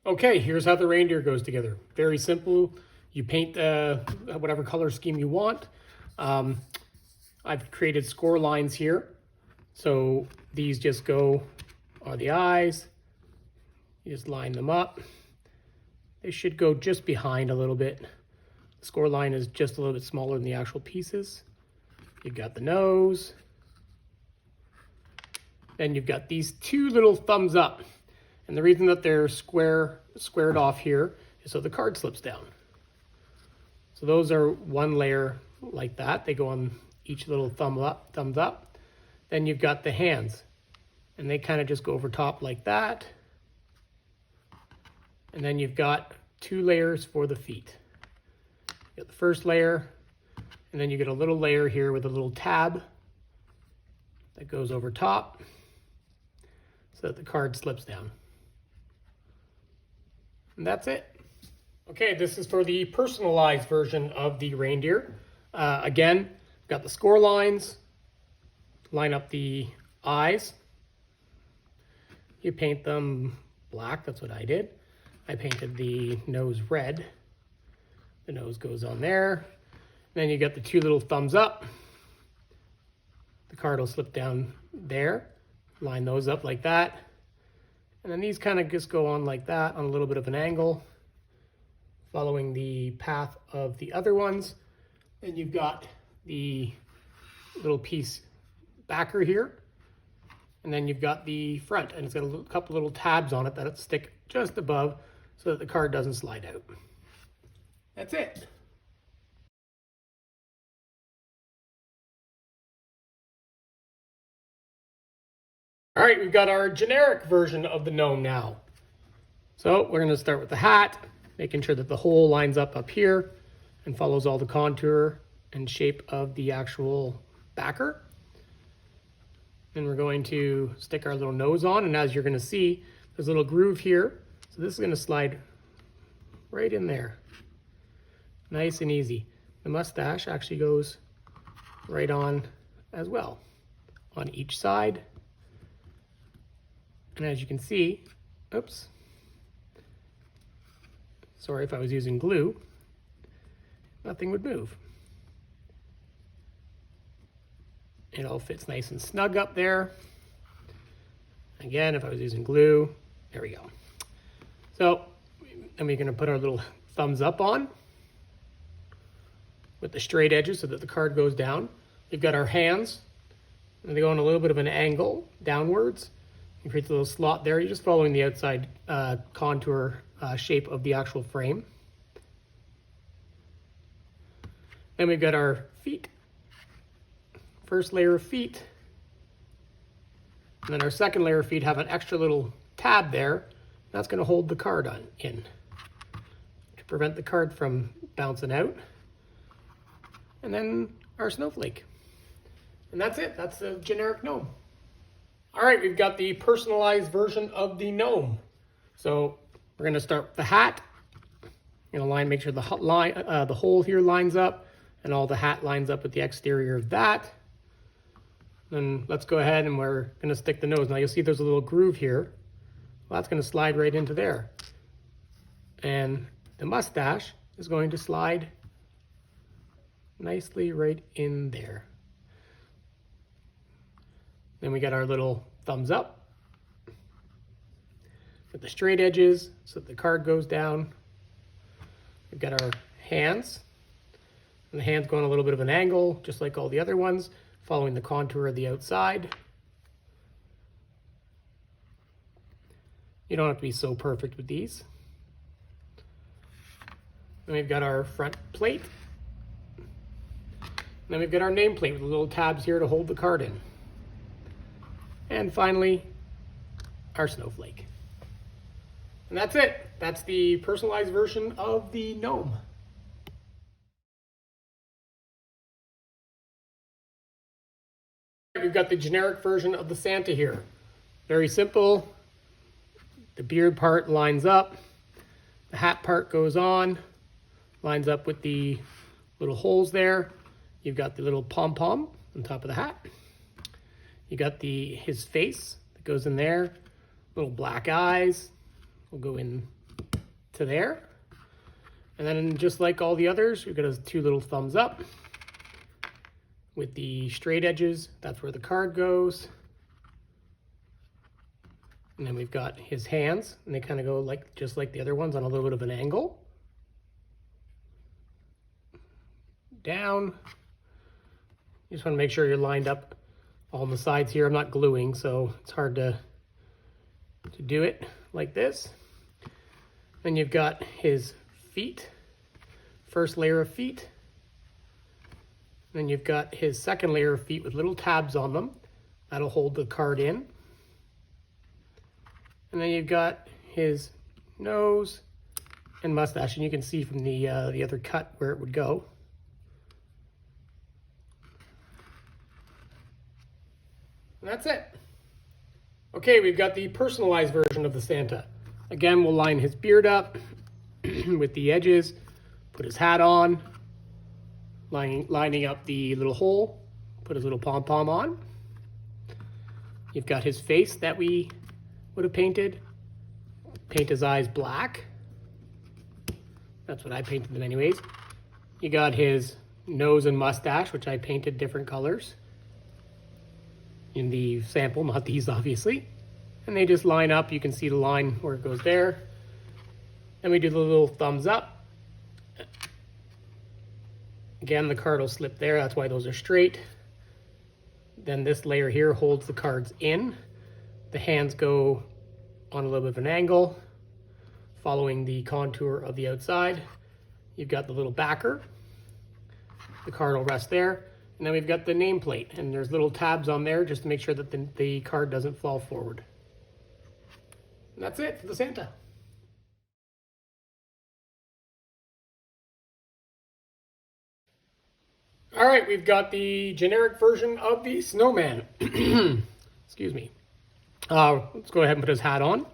Okay, here's how the reindeer goes together. Very simple. You paint whatever color scheme you want. I've created score lines here. So these just go on the eyes. You just line them up. They should go just behind a little bit. The score line is just a little bit smaller than the actual pieces. You've got the nose. Then you've got these two little thumbs up. And the reason that they're squared off here is so the card slips down. So those are one layer like that. They go on each little thumbs up. Then you've got the hands. And they kind of just go over top like that. And then you've got two layers for the feet. You got the first layer, and then you get a little layer here with a little tab that goes over top so that the card slips down. And that's it. Okay, this is for the personalized version of the reindeer. Again, got the score lines, line up the eyes. You paint them black, that's what I did. I painted the nose red. The nose goes on there. Then you got the two little thumbs up. The card will slip down there. Line those up like that. And then these kind of just go on like that on a little bit of an angle, following the path of the other ones. Then you've got the little piece backer here. And then you've got the front, and it's got a couple little tabs on it that stick just above so that the card doesn't slide out. That's it. All right, we've got our generic version of the gnome now. So we're gonna start with the hat, making sure that the hole lines up here and follows all the contour and shape of the actual backer. Then we're going to stick our little nose on, and as you're gonna see, there's a little groove here. So this is gonna slide right in there. Nice and easy. The mustache actually goes right on as well, on each side. And as you can see, oops, sorry if I was using glue, nothing would move. It all fits nice and snug up there. Again, if I was using glue, there we go. So, then we're gonna put our little thumbs up on with the straight edges so that the card goes down. We've got our hands, and they go on a little bit of an angle downwards. You create a little slot there. You're just following the outside contour shape of the actual frame. Then we've got our feet. First layer of feet. And then our second layer of feet have an extra little tab there. That's going to hold the card in to prevent the card from bouncing out. And then our snowflake. And that's it. That's the generic gnome. All right, we've got the personalized version of the gnome. So we're going to start with the hat. You're going to make sure the hole here lines up and all the hat lines up with the exterior of that. Then let's go ahead and we're going to stick the nose. Now you'll see there's a little groove here. Well, that's going to slide right into there. And the mustache is going to slide nicely right in there. Then we got our little thumbs up with the straight edges so that the card goes down. We've got our hands, and the hands go on a little bit of an angle, just like all the other ones, following the contour of the outside. You don't have to be so perfect with these. Then we've got our front plate. Then we've got our nameplate with the little tabs here to hold the card in. And finally, our snowflake. And that's it. That's the personalized version of the gnome. We've got the generic version of the Santa here. Very simple. The beard part lines up. The hat part goes on, lines up with the little holes there. You've got the little pom-pom on top of the hat. You got his face that goes in there. Little black eyes will go in to there. And then just like all the others, we've got his two little thumbs up with the straight edges. That's where the card goes. And then we've got his hands, and they kind of go like just like the other ones on a little bit of an angle. Down. You just want to make sure you're lined up on the sides here. I'm not gluing, so it's hard to do it like this. Then you've got his feet, first layer of feet. Then you've got his second layer of feet with little tabs on them. That'll hold the card in. And then you've got his nose and mustache, and you can see from the other cut where it would go. And that's it. Okay, we've got the personalized version of the Santa. Again, we'll line his beard up with the edges, put his hat on, lining up the little hole, put his little pom-pom on. You've got his face that we would have painted. Paint his eyes black. That's what I painted them anyways. You got his nose and mustache, which I painted different colors in the sample, not these obviously. And they just line up. You can see the line where it goes there. Then we do the little thumbs up. Again, the card will slip there. That's why those are straight. Then this layer here holds the cards in. The hands go on a little bit of an angle, following the contour of the outside. You've got the little backer. The card will rest there. And then we've got the nameplate, and there's little tabs on there just to make sure that the card doesn't fall forward. And that's it for the Santa. All right, we've got the generic version of the Snowman. Excuse me. Let's go ahead and put his hat on.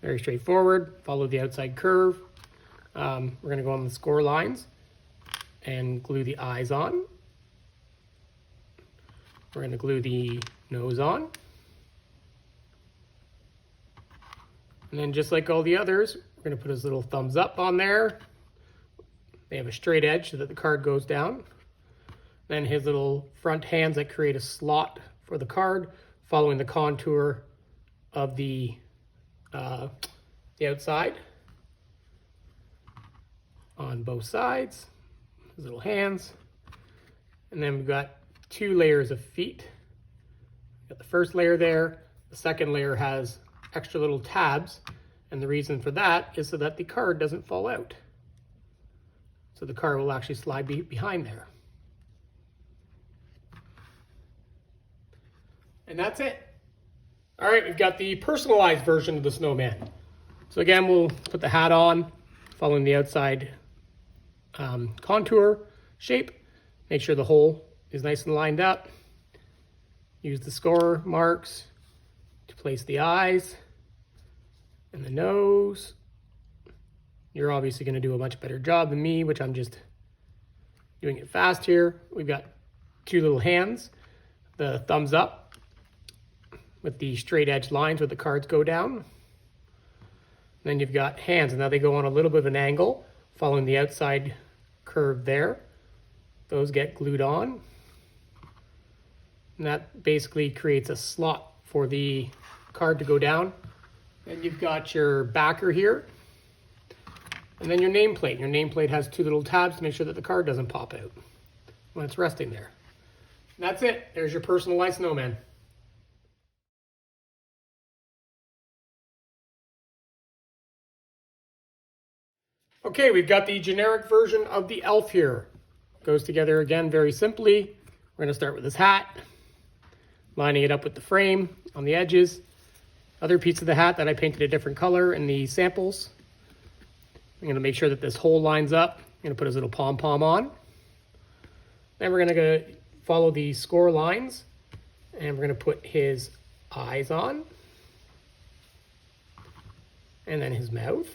Very straightforward. Follow the outside curve. We're going to go on the score lines and glue the eyes on. We're going to glue the nose on. And then just like all the others, we're going to put his little thumbs up on there. They have a straight edge so that the card goes down. Then his little front hands that create a slot for the card, following the contour of the outside on both sides. His little hands. And then we've got two layers of feet. Got the first layer there. The second layer has extra little tabs, and the reason for that is so that the card doesn't fall out. So the card will actually slide behind there. And that's it. All right, we've got the personalized version of the Snowman. So again, we'll put the hat on, following the outside contour shape. Make sure the hole is nice and lined up. Use the score marks to place the eyes and the nose. You're obviously going to do a much better job than me, which I'm just doing it fast here. We've got two little hands, the thumbs up with the straight edge lines where the cards go down. Then you've got hands, and now they go on a little bit of an angle, following the outside curve there. Those get glued on. And that basically creates a slot for the card to go down. Then you've got your backer here. And then your nameplate. Your nameplate has two little tabs to make sure that the card doesn't pop out when it's resting there. And that's it. There's your personalized Snowman. Okay, we've got the generic version of the elf here. Goes together again very simply. We're going to start with his hat, lining it up with the frame on the edges. Other piece of the hat that I painted a different color in the samples. I'm going to make sure that this hole lines up. I'm going to put his little pom-pom on. Then we're going to follow the score lines, and we're going to put his eyes on, and then his mouth.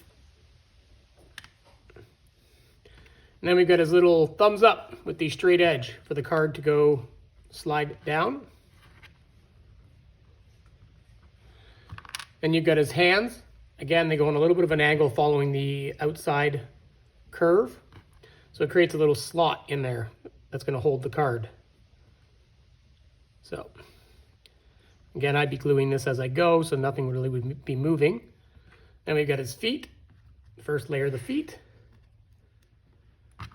And then we've got his little thumbs up with the straight edge for the card to go slide down. Then you've got his hands Again, they go on a little bit of an angle following the outside curve. So it creates a little slot in there that's going to hold the card. So again, I'd be gluing this as I go, so nothing really would be moving. Then we've got his feet. First layer of the feet.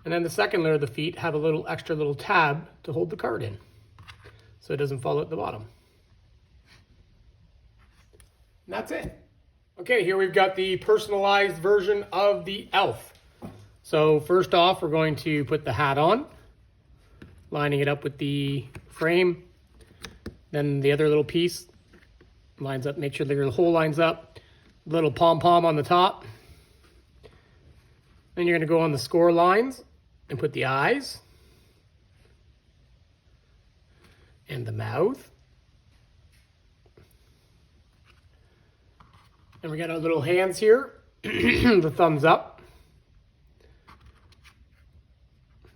And then the second layer of the feet have a little extra little tab to hold the card in, so it doesn't fall at the bottom. And that's it. Okay, here we've got the personalized version of the elf. So first off, we're going to put the hat on, lining it up with the frame. Then the other little piece lines up, make sure the whole lines up. Little pom-pom on the top. Then you're going to go on the score lines and put the eyes and the mouth. And we got our little hands here, the thumbs up.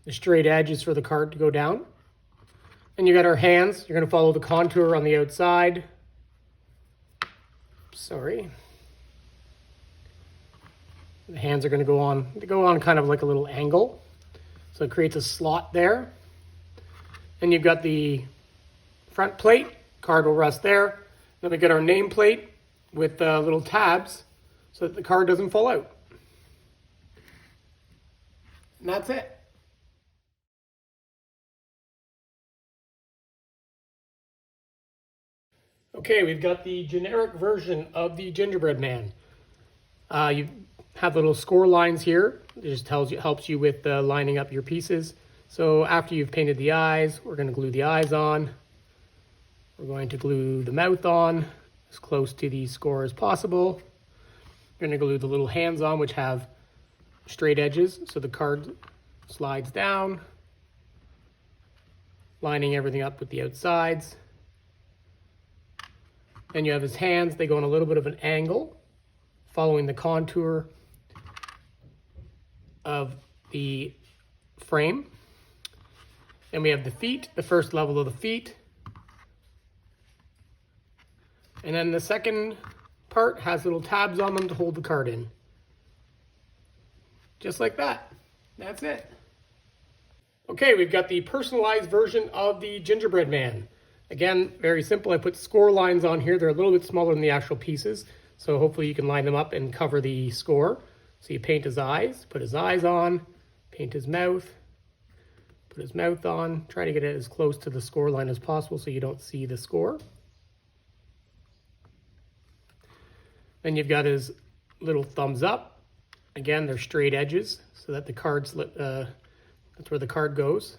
The straight edge is for the card to go down. And you got our hands. You're going to follow the contour on the outside. Sorry. The hands are going to go on kind of like a little angle. So it creates a slot there. And you've got the front plate. Card will rest there. Then we get our name plate with little tabs so that the card doesn't fall out. And that's it. Okay, we've got the generic version of the Gingerbread Man. You have little score lines here. It just helps you with lining up your pieces. So after you've painted the eyes, we're going to glue the eyes on. We're going to glue the mouth on as close to the score as possible. We're going to glue the little hands on, which have straight edges, so the card slides down, lining everything up with the outsides. Then you have his hands. They go on a little bit of an angle, following the contour of the frame. And we have the feet, the first level of the feet. And then the second part has little tabs on them to hold the card in. Just like that. That's it. Okay, we've got the personalized version of the Gingerbread Man. Again, very simple. I put score lines on here. They're a little bit smaller than the actual pieces, so hopefully you can line them up and cover the score. So you paint his eyes, put his eyes on, paint his mouth, put his mouth on. Try to get it as close to the score line as possible so you don't see the score. Then you've got his little thumbs up. Again, they're straight edges so that the card that's where the card goes.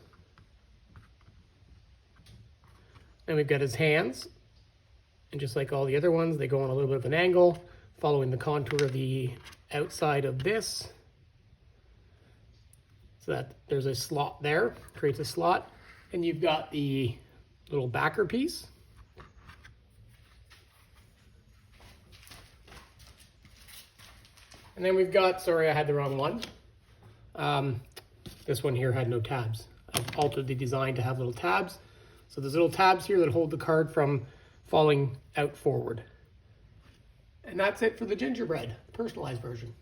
Then we've got his hands, and just like all the other ones, they go on a little bit of an angle, following the contour of the outside of this, so that there's a slot there, creates a slot. And you've got the little backer piece. And then we've got, sorry, I had the wrong one. This one here had no tabs. I've altered the design to have little tabs. So there's little tabs here that hold the card from falling out forward. And that's it for the gingerbread, personalized version.